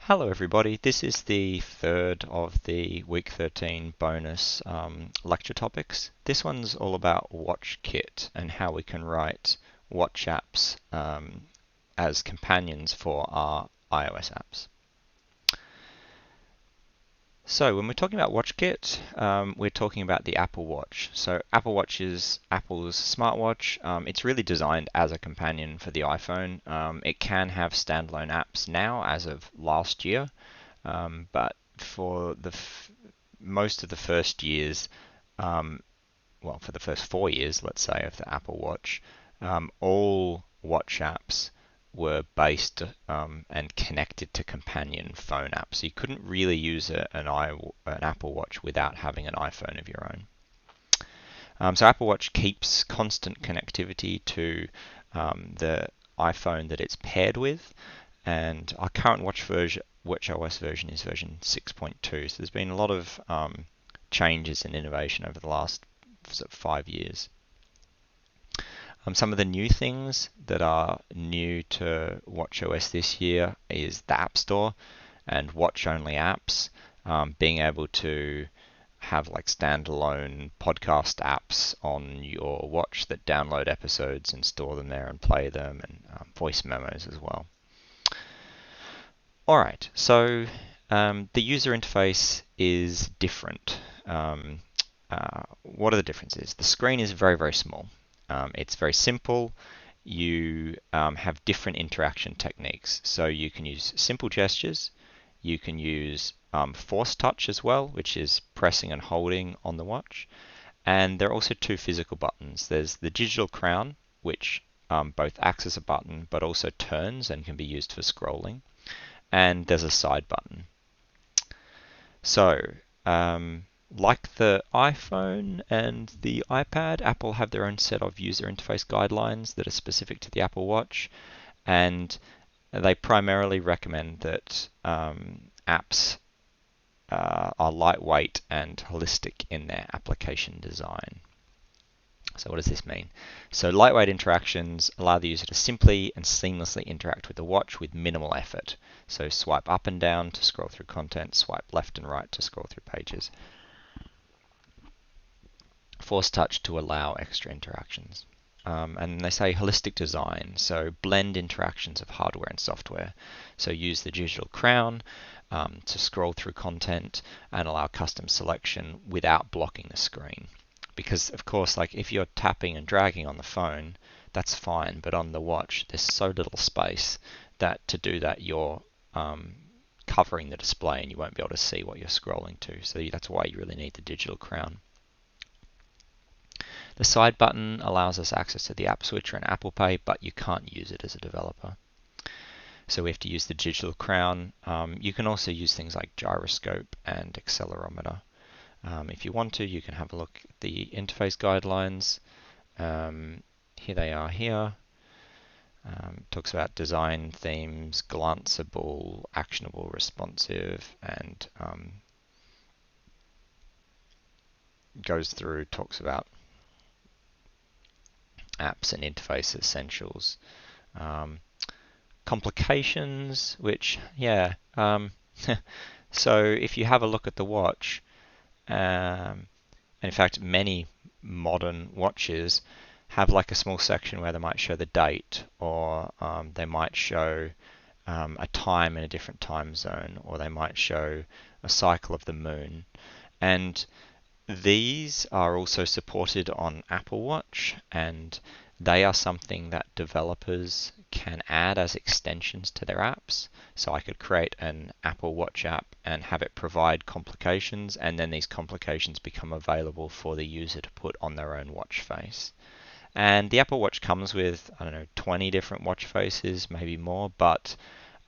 Hello everybody, this is the third of the week 13 bonus lecture topics. This one's all about WatchKit and how we can write watch apps as companions for our iOS apps. So when we're talking about WatchKit, we're talking about the Apple Watch. So Apple Watch is Apple's smartwatch. It's really designed as a companion for the iPhone. It can have standalone apps now as of last year, but for the most of the first years, well, for the first 4 years, let's say, of the Apple Watch, all watch apps were based and connected to companion phone apps. So you couldn't really use an Apple Watch without having an iPhone of your own. So Apple Watch keeps constant connectivity to the iPhone that it's paired with, and our current WatchOS version is version 6.2. So there's been a lot of changes and innovation over the last 5 years. Some of the new things that are new to WatchOS this year is the App Store and watch-only apps. Being able to have like standalone podcast apps on your watch that download episodes and store them there and play them, and voice memos as well. Alright, so the user interface is different. What are the differences? The screen is very, very small. It's very simple. You have different interaction techniques. So you can use simple gestures. You can use force touch as well, which is pressing and holding on the watch. And there are also two physical buttons. There's the digital crown, which both acts as a button but also turns and can be used for scrolling. And there's a side button. So, like the iPhone and the iPad, Apple have their own set of user interface guidelines that are specific to the Apple Watch, and they primarily recommend that apps are lightweight and holistic in their application design. So what does this mean? So lightweight interactions allow the user to simply and seamlessly interact with the watch with minimal effort. So swipe up and down to scroll through content, swipe left and right to scroll through pages. Force touch to allow extra interactions. And they say holistic design, so blend interactions of hardware and software. So use the digital crown to scroll through content and allow custom selection without blocking the screen. Because of course, like if you're tapping and dragging on the phone, that's fine, but on the watch there's so little space that to do that you're covering the display and you won't be able to see what you're scrolling to. So that's why you really need the digital crown. The side button allows us access to the app switcher and Apple Pay, but you can't use it as a developer. So we have to use the digital crown. You can also use things like gyroscope and accelerometer. If you want to, you can have a look at the interface guidelines. Here they are here. Talks about design themes, glanceable, actionable, responsive, and goes through, talks about apps and interface essentials. Complications, which, yeah. So if you have a look at the watch, and in fact many modern watches have like a small section where they might show the date, or they might show a time in a different time zone, or they might show a cycle of the moon. And these are also supported on Apple Watch, and they are something that developers can add as extensions to their apps. So I could create an Apple Watch app and have it provide complications, and then these complications become available for the user to put on their own watch face. And the Apple Watch comes with, 20 different watch faces, maybe more, but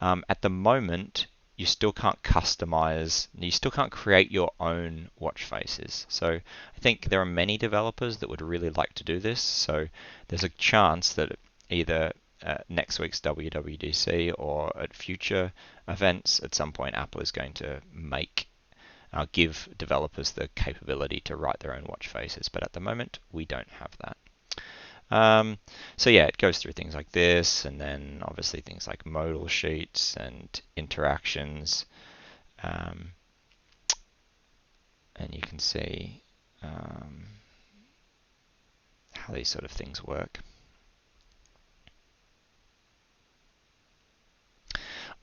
at the moment, you still can't customize, you still can't create your own watch faces. So I think there are many developers that would really like to do this. So there's a chance that either next week's WWDC or at future events, at some point Apple is going to give developers the capability to write their own watch faces. But at the moment, we don't have that. So yeah, it goes through things like this, and then obviously things like modal sheets and interactions. And you can see how these sort of things work.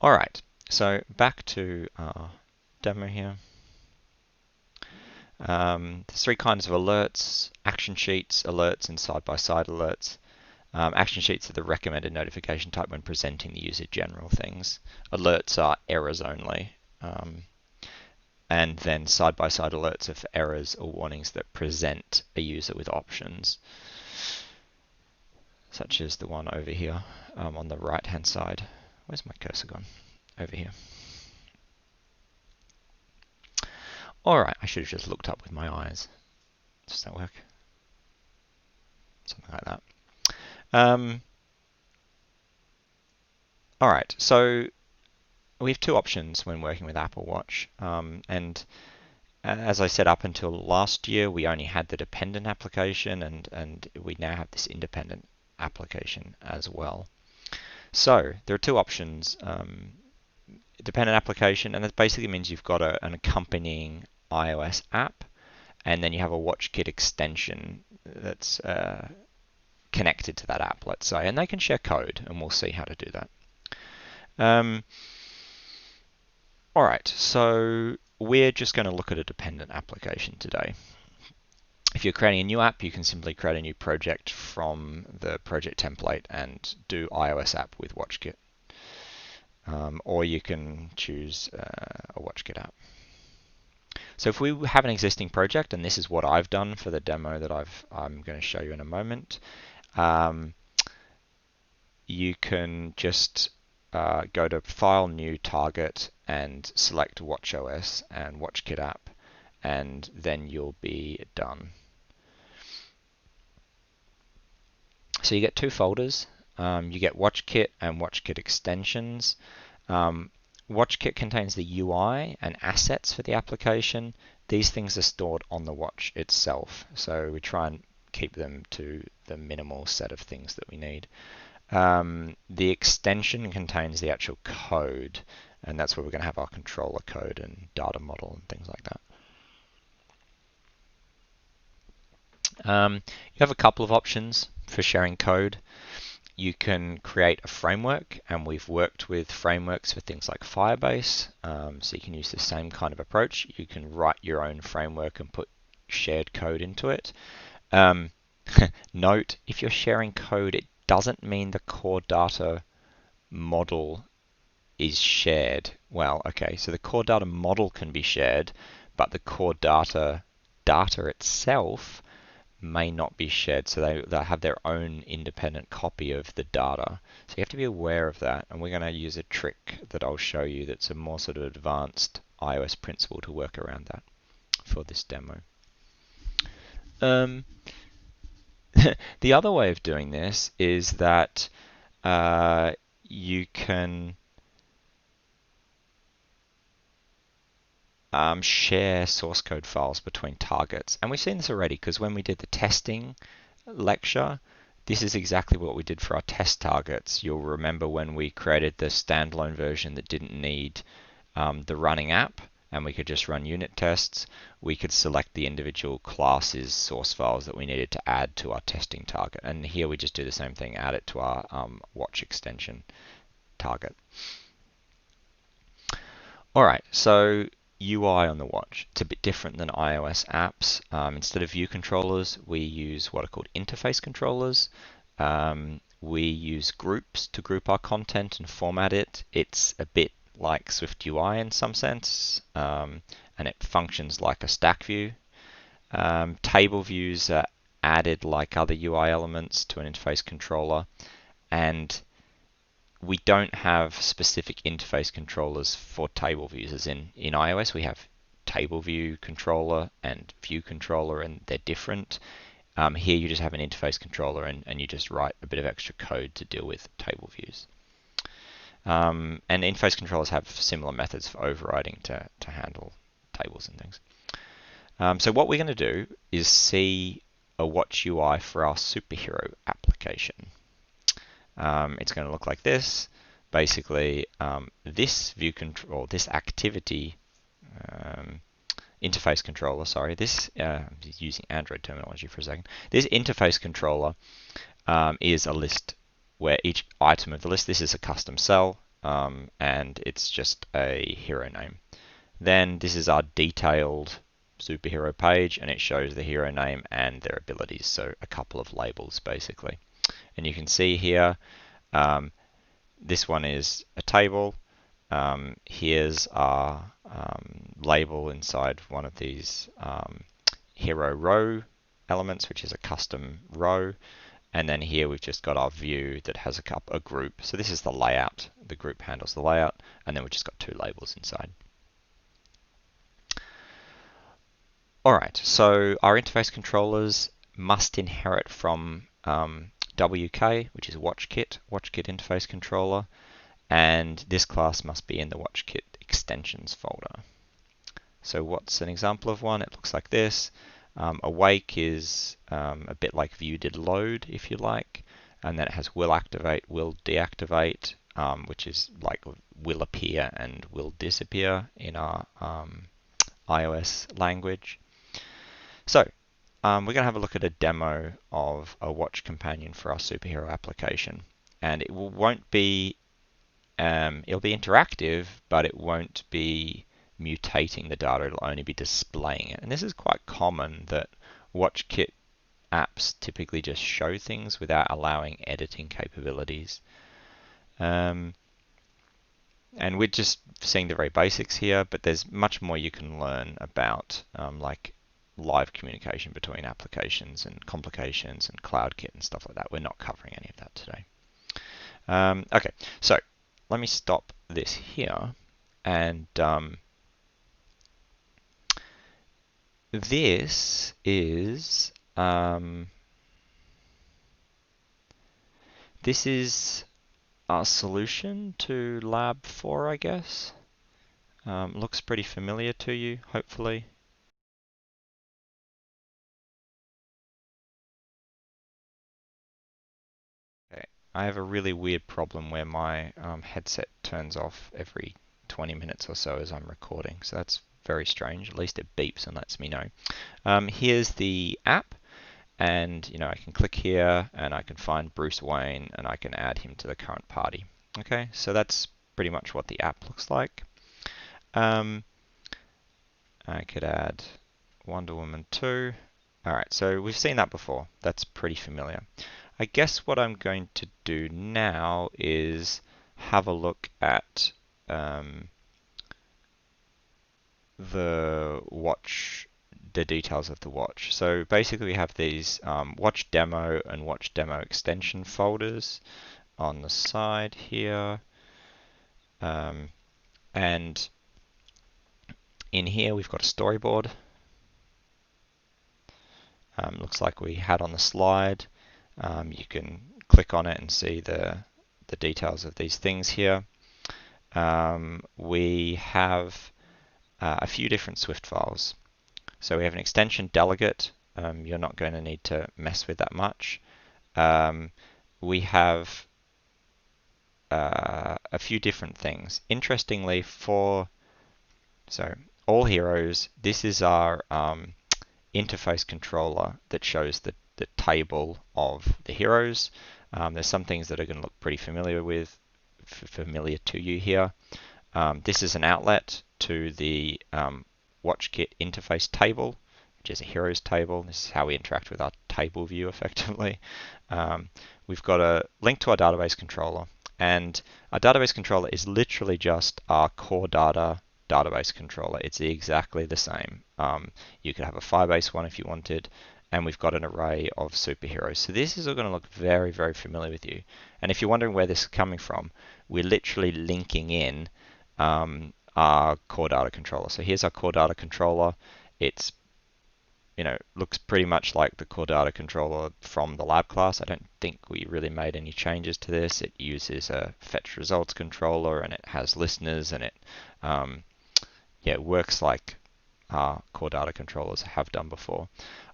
All right, so back to our demo here. There's three kinds of alerts: action sheets, alerts, and side-by-side alerts. Action sheets are the recommended notification type when presenting the user general things. Alerts are errors only. And then side-by-side alerts are for errors or warnings that present a user with options, such as the one over here on the right-hand side. Where's my cursor gone? Over here. All right, I should have just looked up with my eyes. Does that work? Something like that. All right, so we have two options when working with Apple Watch. And as I said, up until last year, we only had the dependent application, and we now have this independent application as well. So there are two options. Dependent application, and that basically means you've got an accompanying iOS app, and then you have a WatchKit extension that's connected to that app, let's say, and they can share code, and we'll see how to do that. All right, so we're just going to look at a dependent application today. If you're creating a new app, you can simply create a new project from the project template and do iOS app with WatchKit. Or you can choose a WatchKit app. So if we have an existing project, and this is what I've done for the demo that I'm going to show you in a moment, you can just go to File, New, Target, and select WatchOS and WatchKit app, and then you'll be done. So you get two folders. You get WatchKit and WatchKit extensions. WatchKit contains the UI and assets for the application. These things are stored on the watch itself, so we try and keep them to the minimal set of things that we need. The extension contains the actual code, and that's where we're going to have our controller code and data model and things like that. You have a couple of options for sharing code. You can create a framework, and we've worked with frameworks for things like Firebase, so you can use the same kind of approach. You can write your own framework and put shared code into it. Note, if you're sharing code, it doesn't mean the core data model is shared. Well, okay, so the core data model can be shared, but the core data itself may not be shared, so they'll have their own independent copy of the data. So you have to be aware of that, and we're going to use a trick that I'll show you that's a more sort of advanced iOS principle to work around that for this demo. The other way of doing this is that you can share source code files between targets. And we've seen this already because when we did the testing lecture, this is exactly what we did for our test targets. You'll remember when we created the standalone version that didn't need the running app, and we could just run unit tests. We could select the individual classes source files that we needed to add to our testing target. And here we just do the same thing, add it to our watch extension target. All right, so UI on the watch. It's a bit different than iOS apps. Instead of view controllers, we use what are called interface controllers. We use groups to group our content and format it. It's a bit like Swift UI in some sense, and it functions like a stack view. Table views are added like other UI elements to an interface controller, and we don't have specific interface controllers for table views. As in iOS, we have table view controller and view controller, and they're different. Here you just have an interface controller, and you just write a bit of extra code to deal with table views. And interface controllers have similar methods for overriding to handle tables and things. So what we're going to do is see a watch UI for our superhero application. It's going to look like this. Basically, this view control, this activity interface controller, sorry, this using Android terminology for a second. This interface controller is a list where each item of the list, this is a custom cell, and it's just a hero name. Then this is our detailed superhero page, and it shows the hero name and their abilities, so a couple of labels basically. And you can see here, this one is a table. Here's our label inside one of these hero row elements, which is a custom row. And then here we've just got our view that has a group. So this is the layout. The group handles the layout. And then we've just got two labels inside. All right, so our interface controllers must inherit from WK, which is WatchKit interface controller. And this class must be in the WatchKit extensions folder. So what's an example of one? It looks like this. Awake is a bit like view.did_load, if you like, and then it has will activate, will deactivate, which is like will appear and will disappear in our iOS language. So we're going to have a look at a demo of a watch companion for our superhero application, and it won't be it'll be interactive, but it won't be mutating the data, it'll only be displaying it. And this is quite common, that WatchKit apps typically just show things without allowing editing capabilities. And we're just seeing the very basics here, but there's much more you can learn about like live communication between applications and complications and CloudKit and stuff like that. We're not covering any of that today. Okay, so let me stop this here, and this is our solution to Lab 4, I guess. Looks pretty familiar to you, hopefully. Okay. I have a really weird problem where my headset turns off every 20 minutes or so as I'm recording, so that's very strange. At least it beeps and lets me know. Here's the app, and I can click here and I can find Bruce Wayne and I can add him to the current party. Okay, so that's pretty much what the app looks like. I could add Wonder Woman 2. Alright, so we've seen that before. That's pretty familiar. I guess what I'm going to do now is have a look at the details of the watch. So basically we have these watch demo and watch demo extension folders on the side here. And in here we've got a storyboard. Looks like we had on the slide. You can click on it and see the details of these things here. We have a few different Swift files. So we have an extension delegate. You're not going to need to mess with that much. We have a few different things. Interestingly, so all heroes, this is our interface controller that shows the table of the heroes. There's some things that are going to look pretty familiar to you here. This is an outlet to the WatchKit interface table, which is a heroes table. This is how we interact with our table view effectively. We've got a link to our database controller, and our database controller is literally just our core data database controller. It's exactly the same. You could have a Firebase one if you wanted, and we've got an array of superheroes. So this is all going to look very, very familiar with you. And if you're wondering where this is coming from, we're literally linking in our core data controller. So here's our core data controller. It's looks pretty much like the core data controller from the lab class. I don't think we really made any changes to this. It uses a fetch results controller, and it has listeners, and it works like core data controllers have done before.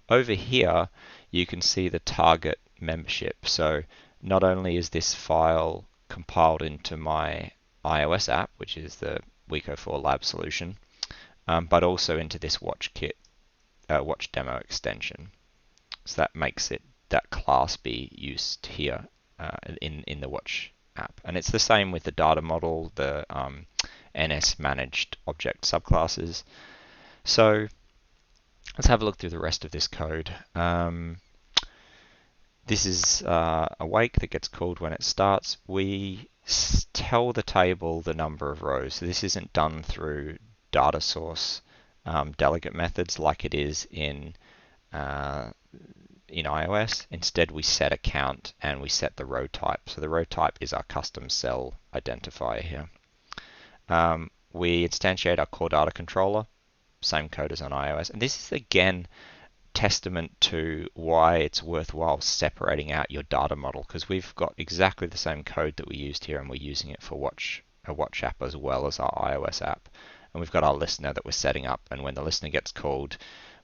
Over here, you can see the target membership. So not only is this file compiled into my iOS app, which is the Weco 4 Lab solution, but also into this WatchKit watch demo extension. So that makes it that class be used here in the watch app. And it's the same with the data model, the NS managed object subclasses. So let's have a look through the rest of this code. This is a wake that gets called when it starts. We tell the table the number of rows. So this isn't done through data source delegate methods like it is in iOS. Instead, we set a count and we set the row type. So the row type is our custom cell identifier here. We instantiate our core data controller, same code as on iOS. And this is again testament to why it's worthwhile separating out your data model, because we've got exactly the same code that we used here and we're using it for a watch app as well as our iOS app. And we've got our listener that we're setting up, and when the listener gets called,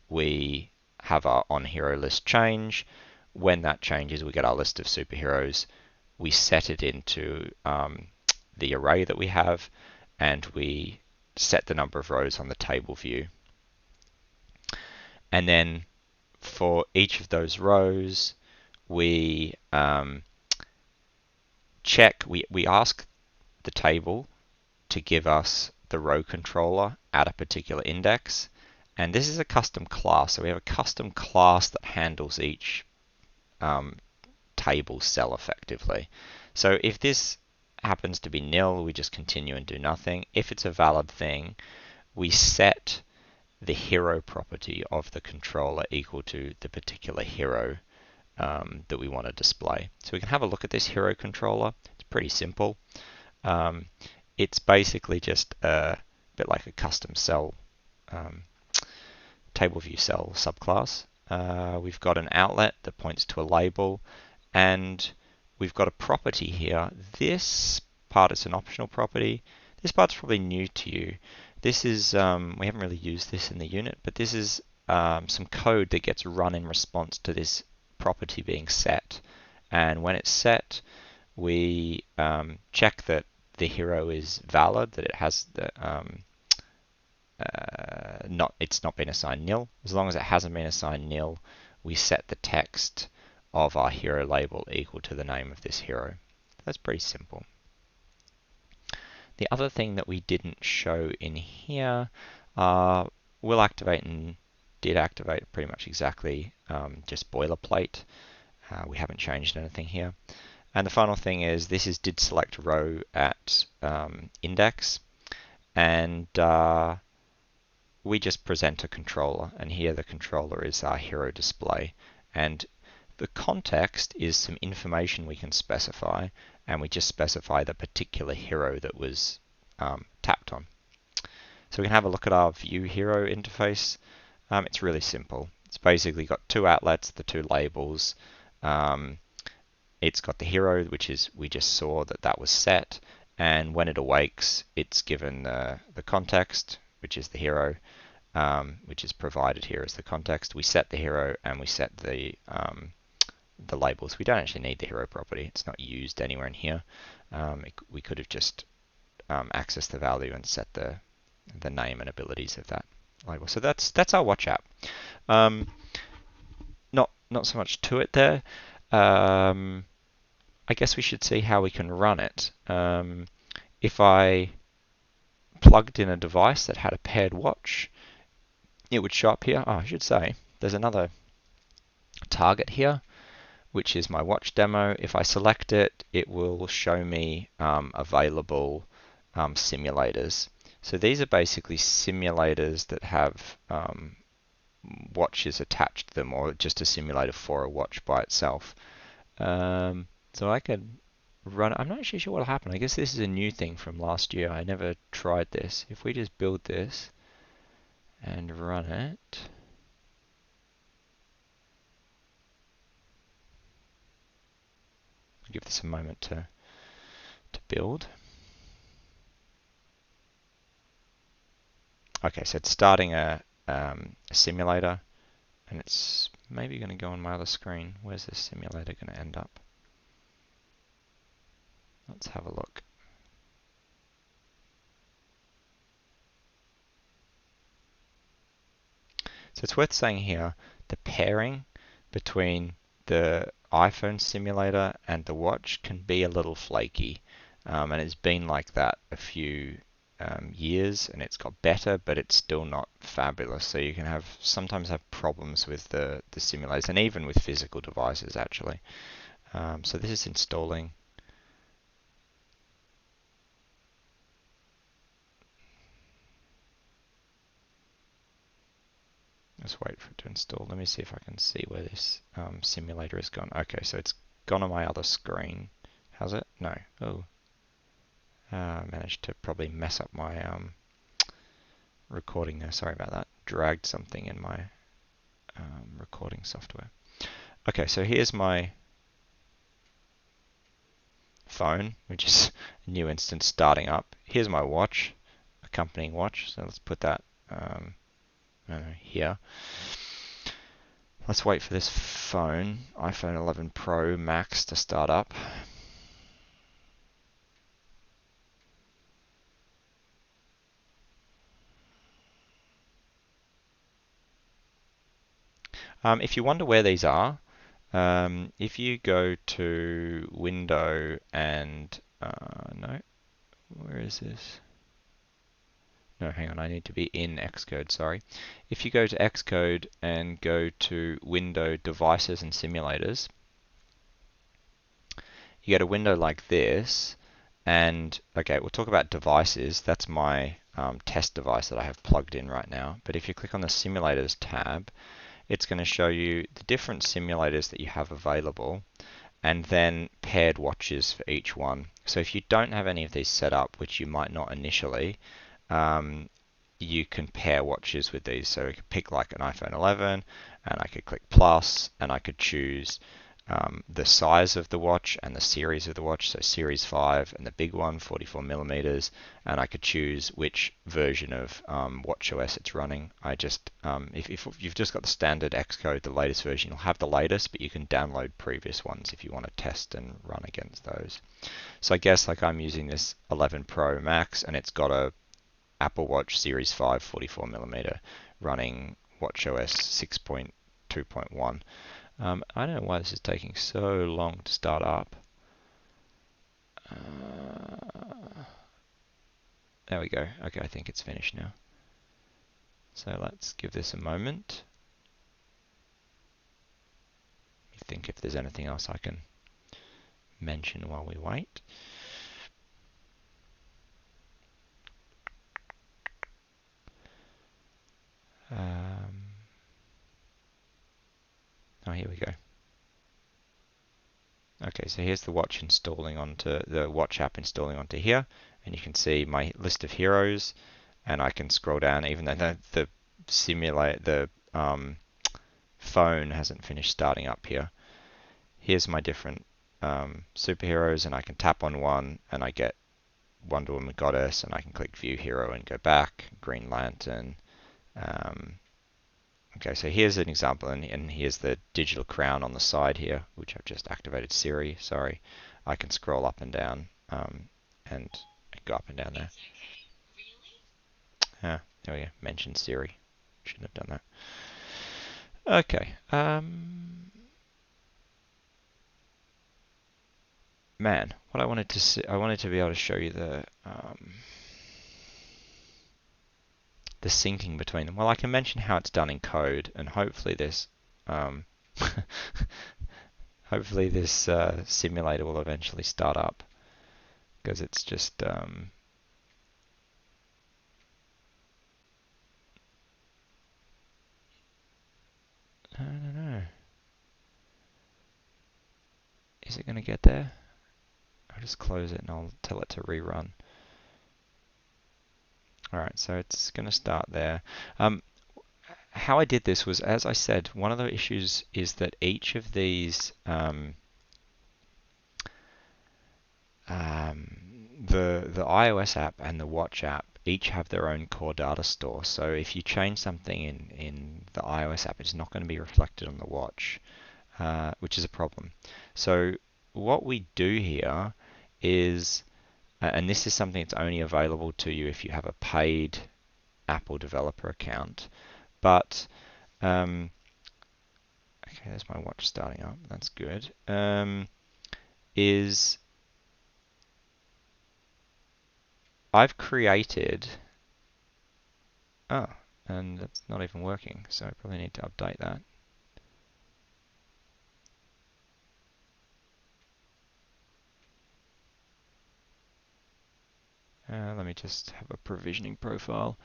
we have our on hero list change. When that changes, we get our list of superheroes. We set it into the array that we have, and we set the number of rows on the table view. And then for each of those rows, we check, we ask the table to give us the row controller at a particular index. And this is a custom class. So we have a custom class that handles each table cell effectively. So if this happens to be nil, we just continue and do nothing. If it's a valid thing, we set the hero property of the controller equal to the particular hero that we want to display. So we can have a look at this hero controller. It's pretty simple. It's basically just a bit like a custom cell, table view cell subclass. We've got an outlet that points to a label, and we've got a property here. This part is an optional property. This part's probably new to you. This is, we haven't really used this in the unit, but this is some code that gets run in response to this property being set. And when it's set, we check that the hero is valid, that it has the it's not been assigned nil. As long as it hasn't been assigned nil, we set the text of our hero label equal to the name of this hero. That's pretty simple. The other thing that we didn't show in here, will activate and did activate pretty much exactly just boilerplate. We haven't changed anything here. And the final thing is this is did select row at index, and we just present a controller, and here the controller is our hero display, and the context is some information we can specify, and we just specify the particular hero that was tapped on. So we can have a look at our view hero interface. It's really simple. It's basically got two outlets, the two labels. It's got the hero, which is, we just saw that was set, and when it awakes, it's given the context, which is the hero, which is provided here as the context. We set the hero and we set the labels. We don't actually need the hero property. It's not used anywhere in here. We could have just accessed the value and set the name and abilities of that label. So that's our watch app. Not so much to it there. I guess we should see how we can run it. If I plugged in a device that had a paired watch, it would show up here. Oh, I should say there's another target here, which is my watch demo. If I select it, it will show me available simulators. So these are basically simulators that have watches attached to them, or just a simulator for a watch by itself. So I could run. I'm not actually sure what will happen. I guess this is a new thing from last year. I never tried this. If we just build this and run it, I'll give this a moment to build. Okay, so it's starting a a simulator, and it's maybe going to go on my other screen. Where's this simulator going to end up? Let's have a look. So it's worth saying here, the pairing between the iPhone simulator and the watch can be a little flaky. And it's been like that a few years, and it's got better, but it's still not fabulous. So you can sometimes have problems with the simulators, and even with physical devices actually. So this is installing. Let's wait for it to install. Let me see if I can see where this simulator has gone. Okay, so it's gone on my other screen. Has it? No. Oh. Managed to probably mess up my recording there. Sorry about that. Dragged something in my recording software. Okay, so here's my phone, which is a new instance starting up. Here's my watch, accompanying watch. So let's put that here. Let's wait for this phone, iPhone 11 Pro Max, to start up. If you wonder where these are, if you go to Window and no, where is this? No, hang on, I need to be in Xcode, sorry. If you go to Xcode and go to Window, Devices and Simulators, you get a window like this, and okay, we'll talk about devices. That's my test device that I have plugged in right now. But if you click on the Simulators tab, it's going to show you the different simulators that you have available, and then paired watches for each one. So if you don't have any of these set up, which you might not initially, you can pair watches with these. So you could pick like an iPhone 11, and I could click plus, and I could choose the size of the watch and the series of the watch, so Series 5 and the big one, 44 millimeters, and I could choose which version of WatchOS it's running. If you've just got the standard Xcode, the latest version, you'll have the latest, but you can download previous ones if you want to test and run against those. So I guess like I'm using this 11 Pro Max, and it's got a Apple Watch Series 5 44 millimeter running WatchOS 6.2.1. I don't know why this is taking so long to start up. There we go. Okay, I think it's finished now. So let's give this a moment. Let me think if there's anything else I can mention while we wait. Oh, here we go. Okay, so here's the watch installing onto the watch app installing onto here, and you can see my list of heroes, and I can scroll down even though the phone hasn't finished starting up here. Here's my different superheroes, and I can tap on one and I get Wonder Woman Goddess, and I can click View Hero and go back, Green Lantern. Okay, so here's an example, and here's the digital crown on the side here, which I've just activated Siri, sorry. I can scroll up and down, and go up and down there. Ah, there we go, mention Siri. Shouldn't have done that. Okay, man, what I wanted to see, I wanted to be able to show you the syncing between them. Well, I can mention how it's done in code, and hopefully this hopefully this simulator will eventually start up, because it's just I don't know. Is it going to get there? I'll just close it and I'll tell it to rerun. Alright, so it's going to start there. How I did this was, as I said, one of the issues is that each of these the iOS app and the Watch app each have their own core data store. So if you change something in the iOS app, it's not going to be reflected on the watch, which is a problem. So what we do here is, and this is something that's only available to you if you have a paid Apple developer account, but okay, there's my watch starting up. That's good. Is I've created, oh, and that's not even working, so I probably need to update that. Let me just have a provisioning profile.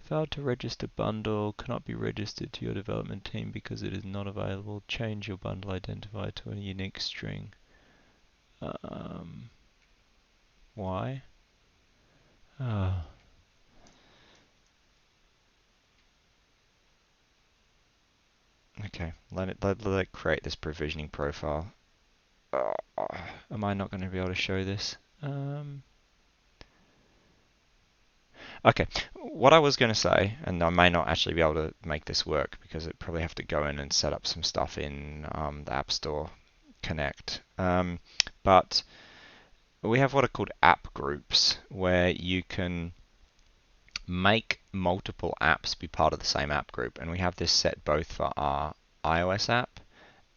Failed to register bundle, cannot be registered to your development team because it is not available. Change your bundle identifier to a unique string. Why? Oh. Okay, let it create this provisioning profile. Am I not going to be able to show this? Okay, what I was going to say, and I may not actually be able to make this work because it probably have to go in and set up some stuff in the App Store Connect. But we have what are called app groups, where you can make multiple apps be part of the same app group, and we have this set both for our iOS app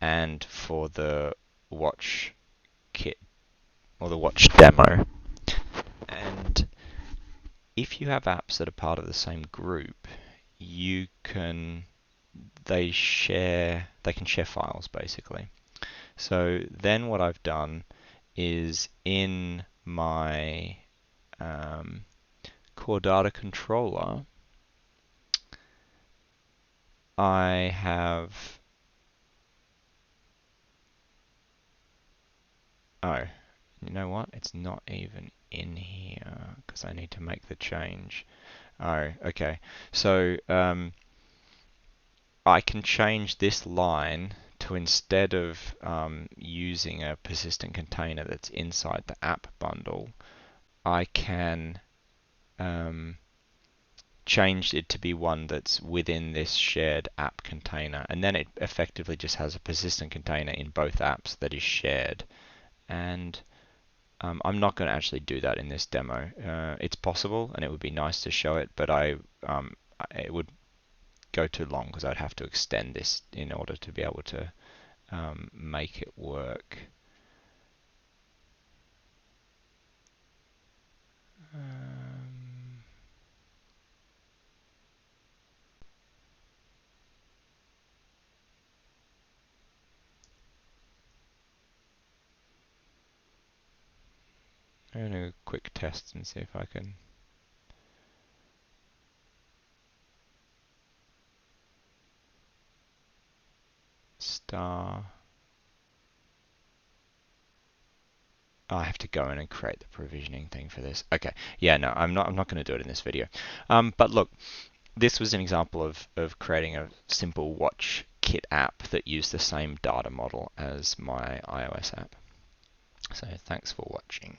and for the WatchKit or the Watch demo. And if you have apps that are part of the same group, you can they can share files basically. So then what I've done is in my core data controller, I have oh, you know what? It's not even in here because I need to make the change. Oh, okay. So I can change this line to, instead of using a persistent container that's inside the app bundle, I can change it to be one that's within this shared app container. And then it effectively just has a persistent container in both apps that is shared. And I'm not going to actually do that in this demo. It's possible, and it would be nice to show it, but it would go too long because I'd have to extend this in order to be able to make it work. I'm going to do a quick test and see if I can star. Oh, I have to go in and create the provisioning thing for this. Okay, yeah, no, I'm not going to do it in this video. But look, this was an example of creating a simple WatchKit app that used the same data model as my iOS app. So thanks for watching.